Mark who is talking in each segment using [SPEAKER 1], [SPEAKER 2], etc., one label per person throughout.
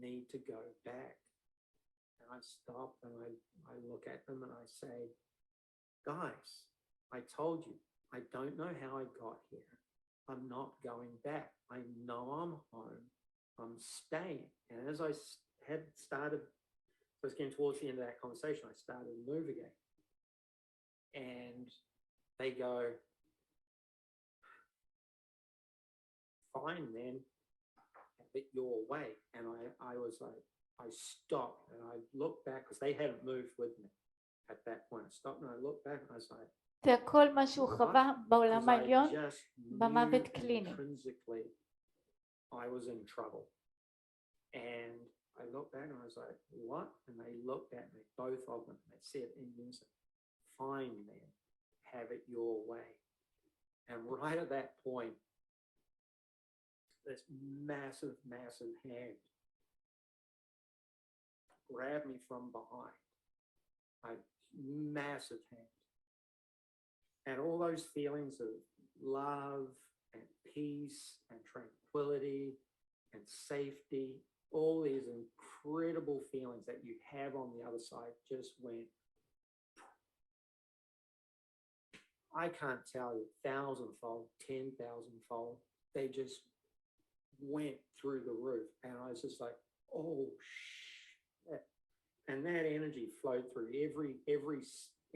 [SPEAKER 1] need to go back. And I stop and I look at them and I say, guys, I told you, I don't know how I got here. I'm not going back. I know I'm home. I'm staying. And as I had started, I was getting towards the end of that conversation, I started to move again. And they go, fine then, have it your way. And I was like, I stopped and I looked back because they hadn't moved with me at that point. I stopped and I looked back and I was like,
[SPEAKER 2] וכל מה שהוא חווה בעולם העליון, במוות קליני.
[SPEAKER 1] intrinsically, I was in trouble. And I looked back and I was like, what? And they looked at me, both of them. They said in unison, fine then, have it your way. And right at that point, this massive, massive hand grabbed me from behind. A massive hand. And all those feelings of love and peace and tranquility and safety, all these incredible feelings that you have on the other side just went, I can't tell you, 1,000-fold, 10,000-fold. They just went through the roof. And I was just like, oh, shit. And that energy flowed through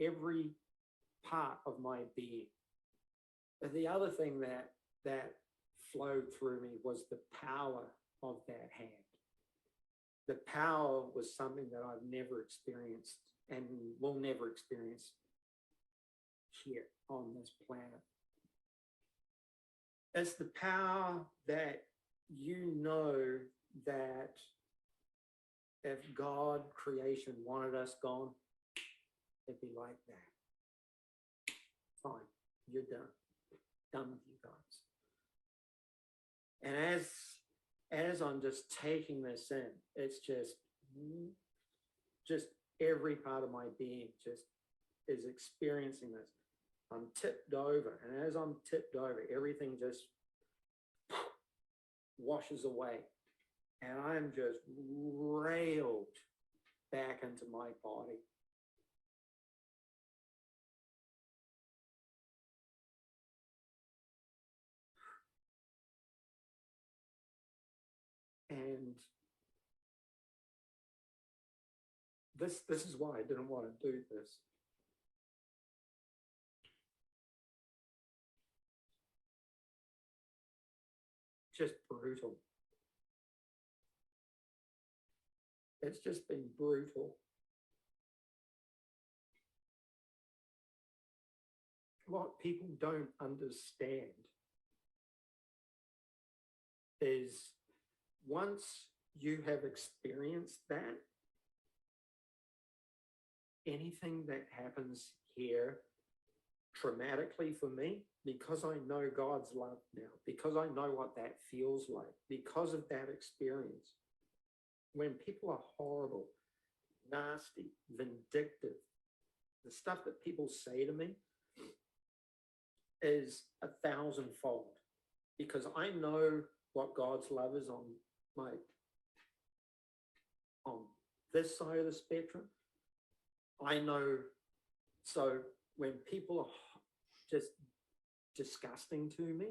[SPEAKER 1] every part of my being. But the other thing that flowed through me was the power of that hand. The power was something that I've never experienced and will never experience here on this planet. It's the power that you know that if God, creation, wanted us gone, it'd be like that. Fine, you're done. Done with you guys. And as I'm just taking this in, it's just every part of my being just is experiencing this. I'm tipped over, and as I'm tipped over, everything just washes away. And I'm just railed back into my body. And this is why I didn't want to do this. Just brutal. It's just been brutal. What people don't understand is once you have experienced that, anything that happens here traumatically for me, because I know God's love now, because I know what that feels like, because of that experience, when people are horrible, nasty, vindictive, the stuff that people say to me is 1,000-fold, because I know what God's love is on this side of the spectrum. I know, so when people are just disgusting to me,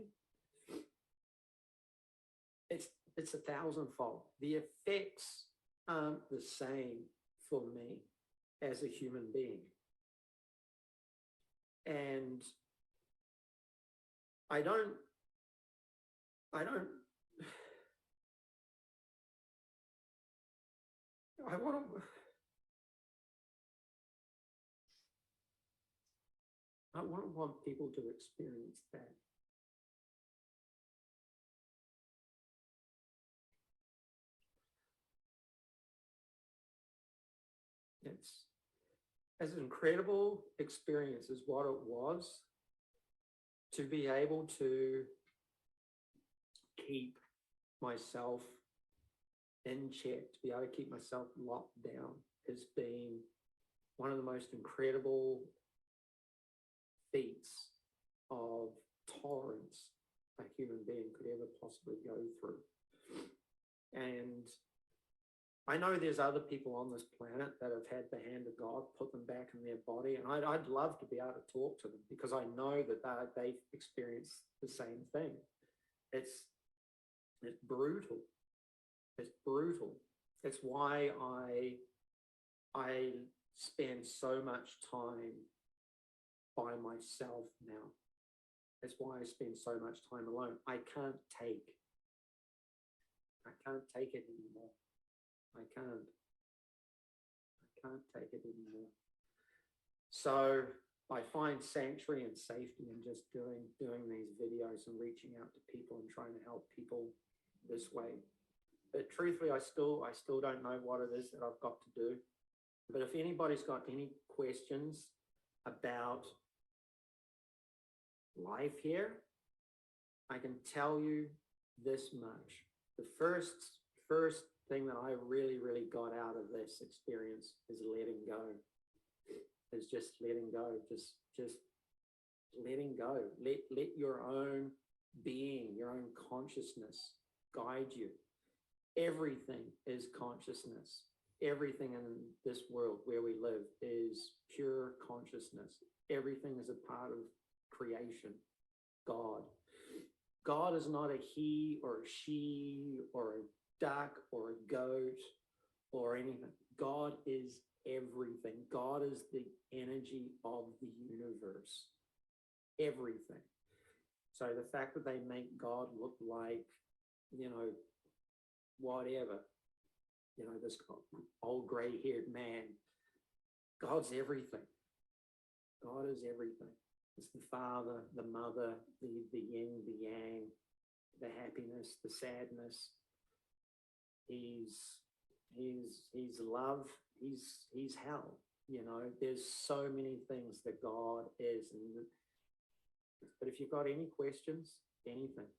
[SPEAKER 1] it's 1,000-fold. The effects aren't the same for me as a human being. And I want people to experience that. It's as an incredible experience as what it was to be able to keep myself in check, to be able to keep myself locked down, has been one of the most incredible feats of tolerance a human being could ever possibly go through. And I know there's other people on this planet that have had the hand of God put them back in their body, and I'd love to be able to talk to them because I know that they've experienced the same thing. It's brutal. It's brutal. It's why I spend so much time by myself now. That's why I spend so much time alone. I can't take it anymore. I can't take it anymore. So I find sanctuary and safety in just doing these videos and reaching out to people and trying to help people this way. But truthfully, I still don't know what it is that I've got to do. But if anybody's got any questions about life here, I can tell you this much. The first thing that I really got out of this experience is letting go. Is just letting go. Just letting go. Let your own being, your own consciousness guide you. Everything is consciousness. Everything in this world where we live is pure consciousness. Everything is a part of creation. God. God is not a he or a she or a duck or a goat or anything. God is everything. God is the energy of the universe. Everything. So the fact that they make God look like, whatever, this old gray-haired man, God's everything. God is everything. It's the father, the mother, the yin, the yang, the happiness, the sadness. He's love. He's hell. There's so many things that God is. But if you've got any questions, anything,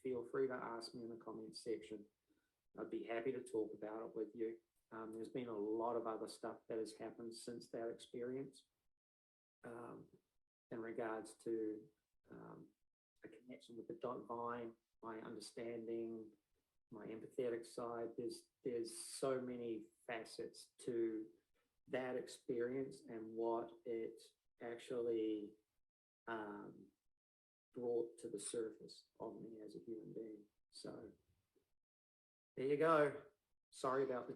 [SPEAKER 1] feel free to ask me in the comments section. I'd be happy to talk about it with you. There's been a lot of other stuff that has happened since that experience in regards to a connection with the divine, my understanding, my empathetic side. There's so many facets to that experience and what it actually brought to the surface of me as a human being. So there you go. Sorry about the